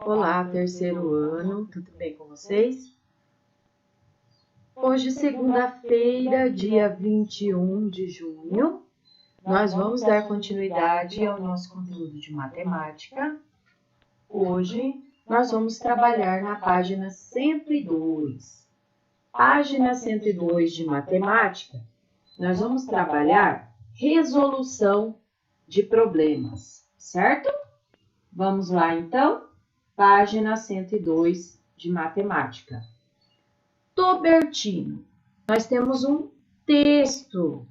Olá, terceiro ano, tudo bem com vocês? Hoje, segunda-feira, dia 21 de junho, nós vamos dar continuidade ao nosso conteúdo de matemática. Hoje, nós vamos trabalhar na página 102. Página 102 de matemática, nós vamos trabalhar resolução de problemas, certo? Vamos lá, então? Página 102 de matemática. Tobertino. Nós temos um texto.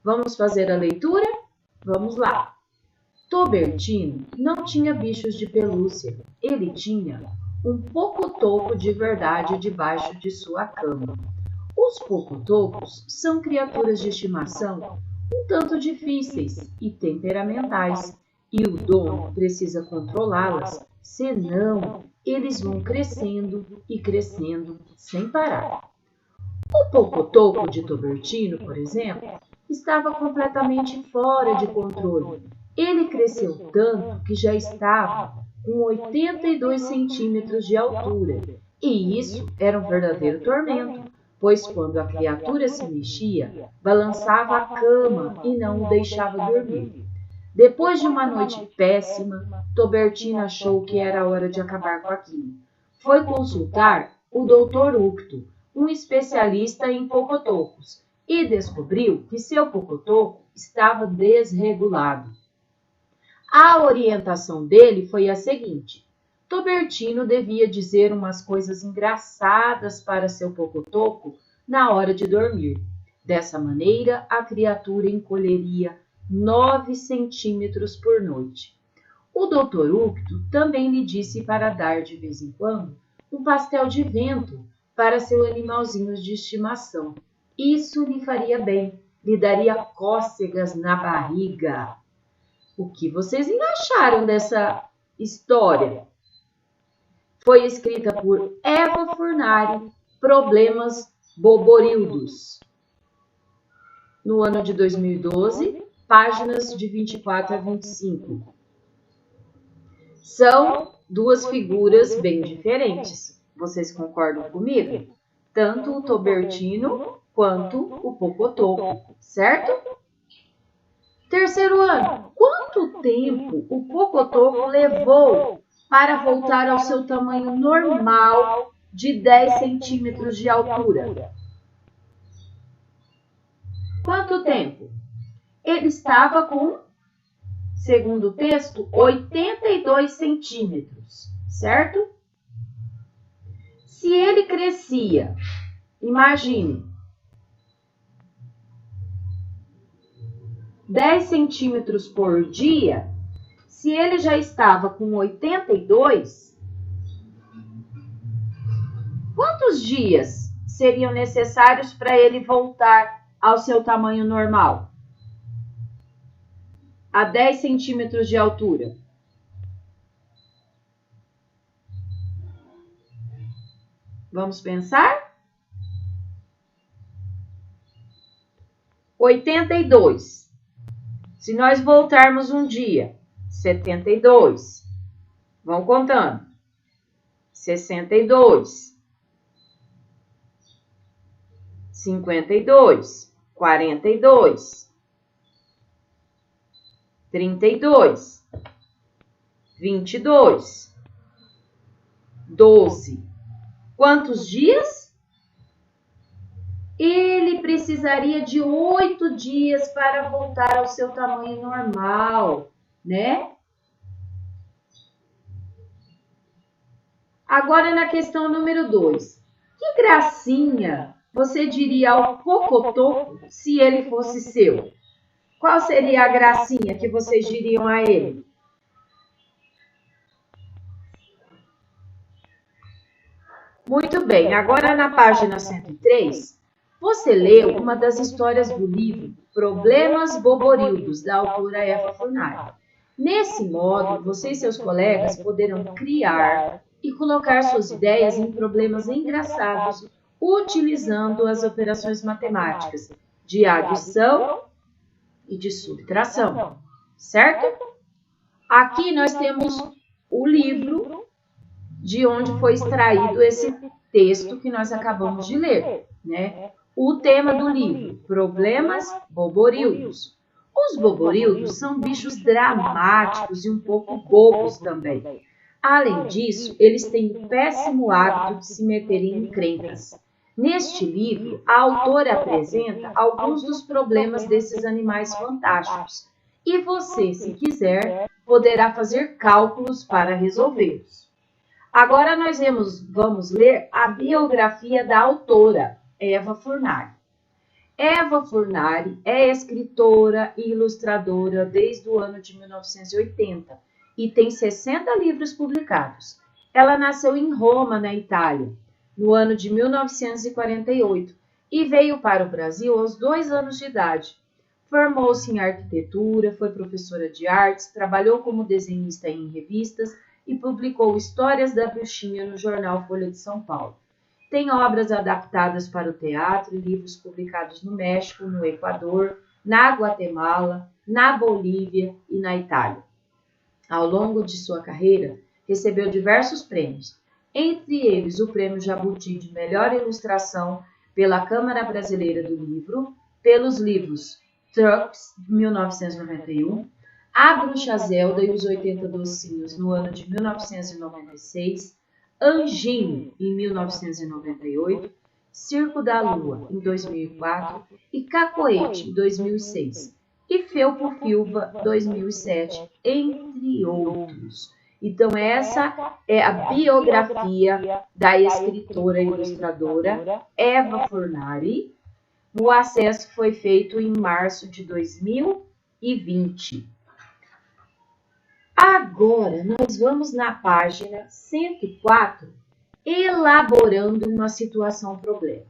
Vamos fazer a leitura? Vamos lá. Tobertino não tinha bichos de pelúcia. Ele tinha um pocotoco de verdade debaixo de sua cama. Os pocotocos são criaturas de estimação um tanto difíceis e temperamentais, e o dono precisa controlá-las, senão eles vão crescendo e crescendo sem parar. O pocotoco de Tobertino, por exemplo, estava completamente fora de controle. Ele cresceu tanto que já estava com 82 centímetros de altura, e isso era um verdadeiro tormento, pois quando a criatura se mexia, balançava a cama e não o deixava dormir. Depois de uma noite péssima, Tobertino achou que era hora de acabar com aquilo. Foi consultar o Dr. Ucto, um especialista em pocotocos, e descobriu que seu pocotoco estava desregulado. A orientação dele foi a seguinte: Tobertino devia dizer umas coisas engraçadas para seu pocotoco na hora de dormir. Dessa maneira, a criatura encolheria 9 centímetros por noite. O Dr. Ucto também lhe disse para dar de vez em quando um pastel de vento para seu animalzinho de estimação. Isso lhe faria bem, lhe daria cócegas na barriga. O que vocês acharam dessa história? Foi escrita por Eva Furnari, Problemas Boborildos, no ano de 2012, páginas de 24 a 25. São duas figuras bem diferentes. Vocês concordam comigo? Tanto o Tobertino quanto o pocotoco, certo? Terceiro ano, quanto tempo o pocotoco levou para voltar ao seu tamanho normal de 10 centímetros de altura? Quanto tempo? Ele estava com, segundo o texto, 82 centímetros, certo? Se ele crescia, imagine, 10 centímetros por dia, se ele já estava com 82, quantos dias seriam necessários para ele voltar ao seu tamanho normal? A 10 centímetros de altura. Vamos pensar? 82. Se nós voltarmos um dia, 72. Vão contando. 62. 52. 42. 32. 22. 12. Quantos dias? Ele precisaria de 8 dias para voltar ao seu tamanho normal, né? Agora na questão número 2. Que gracinha você diria ao pocotoco se ele fosse seu? Qual seria a gracinha que vocês diriam a ele? Muito bem, agora na página 103, você leu uma das histórias do livro Problemas Boborildos, da autora Eva Furnari. Nesse modo, você e seus colegas poderão criar e colocar suas ideias em problemas engraçados utilizando as operações matemáticas de adição e de subtração, certo? Aqui nós temos o livro de onde foi extraído esse texto que nós acabamos de ler, né? O tema do livro, Problemas Boborildos. Os boborildos são bichos dramáticos e um pouco bobos também. Além disso, eles têm o péssimo hábito de se meterem em encrencas. Neste livro, a autora apresenta alguns dos problemas desses animais fantásticos e você, se quiser, poderá fazer cálculos para resolvê-los. Agora nós vamos ler a biografia da autora, Eva Furnari. Eva Furnari é escritora e ilustradora desde o ano de 1980 e tem 60 livros publicados. Ela nasceu em Roma, na Itália, no ano de 1948 e veio para o Brasil aos 2 anos de idade. Formou-se em arquitetura, foi professora de artes, trabalhou como desenhista em revistas e publicou Histórias da Bruxinha no jornal Folha de São Paulo. Tem obras adaptadas para o teatro e livros publicados no México, no Equador, na Guatemala, na Bolívia e na Itália. Ao longo de sua carreira, recebeu diversos prêmios, entre eles o Prêmio Jabuti de Melhor Ilustração pela Câmara Brasileira do Livro, pelos livros Trucks, de 1991, A Bruxa Zelda e os 80 Docinhos, no ano de 1996, Anjinho, em 1998, Circo da Lua, em 2004 e Cacoete, em 2006, e Felpo Filva, 2007, entre outros. Então, essa é a biografia da escritora e ilustradora Eva Furnari. O acesso foi feito em março de 2020. Agora, nós vamos na página 104, elaborando uma situação-problema.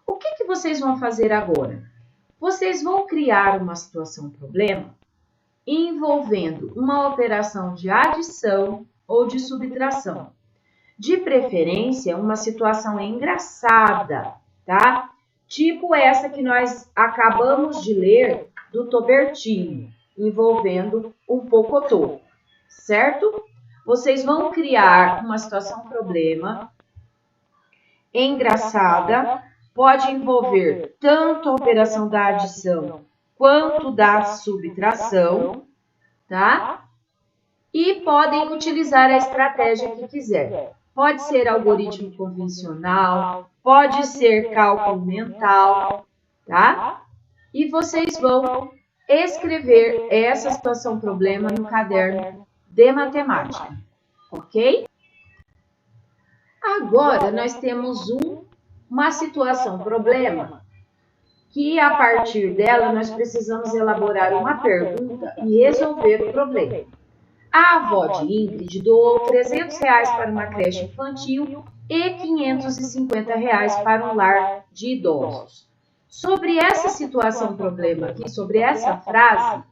O que vocês vão fazer agora? Vocês vão criar uma situação-problema envolvendo uma operação de adição ou de subtração. De preferência, uma situação engraçada, tá? Tipo essa que nós acabamos de ler do Tobertini, envolvendo um pocotó, certo? Vocês vão criar uma situação-problema engraçada, pode envolver tanto a operação da adição quanto da subtração, tá? E podem utilizar a estratégia que quiser. Pode ser algoritmo convencional, pode ser cálculo mental, tá? E vocês vão escrever essa situação-problema no caderno de matemática, ok? Agora, nós temos uma situação-problema que, a partir dela, nós precisamos elaborar uma pergunta e resolver o problema. A avó de Ingrid doou R$300 para uma creche infantil e R$550 para um lar de idosos. Sobre essa situação-problema aqui, sobre essa frase,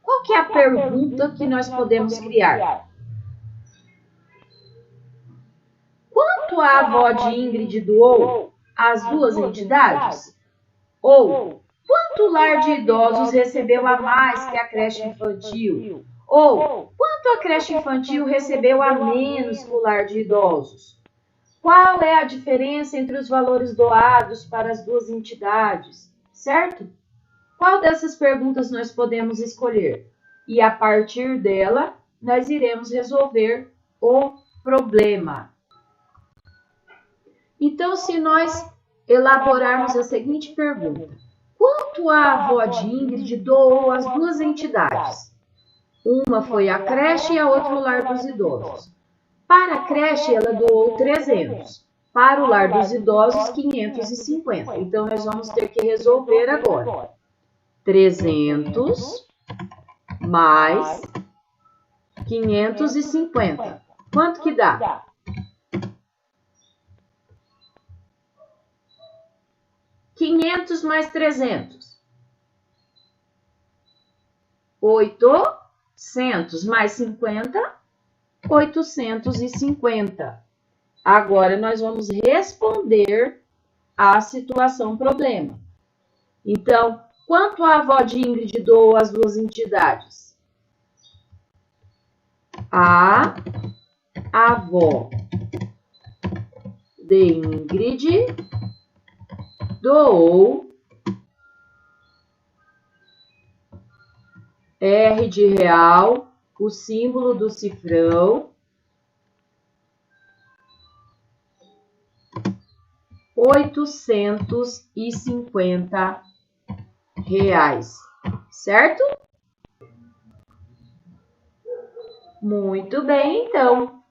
qual que é a pergunta que nós podemos criar? Quanto a avó de Ingrid doou às duas entidades? Ou, quanto o lar de idosos recebeu a mais que a creche infantil? Ou, quanto a creche infantil recebeu a menos que o lar de idosos? Qual é a diferença entre os valores doados para as duas entidades? Certo? Qual dessas perguntas nós podemos escolher? E a partir dela, nós iremos resolver o problema. Então, se nós elaborarmos a seguinte pergunta: quanto a avó de Ingrid doou às duas entidades? Uma foi a creche e a outra o lar dos idosos. Para a creche, ela doou 300. Para o lar dos idosos, 550. Então, nós vamos ter que resolver agora. 300 mais 550. Quanto que dá? 500 mais 300. 800 mais 50, 850. Agora, nós vamos responder à situação-problema. Então, quanto a avó de Ingrid doou às duas entidades? A avó de Ingrid doou R de real, o símbolo do cifrão, R$ 850, certo? Muito bem, então.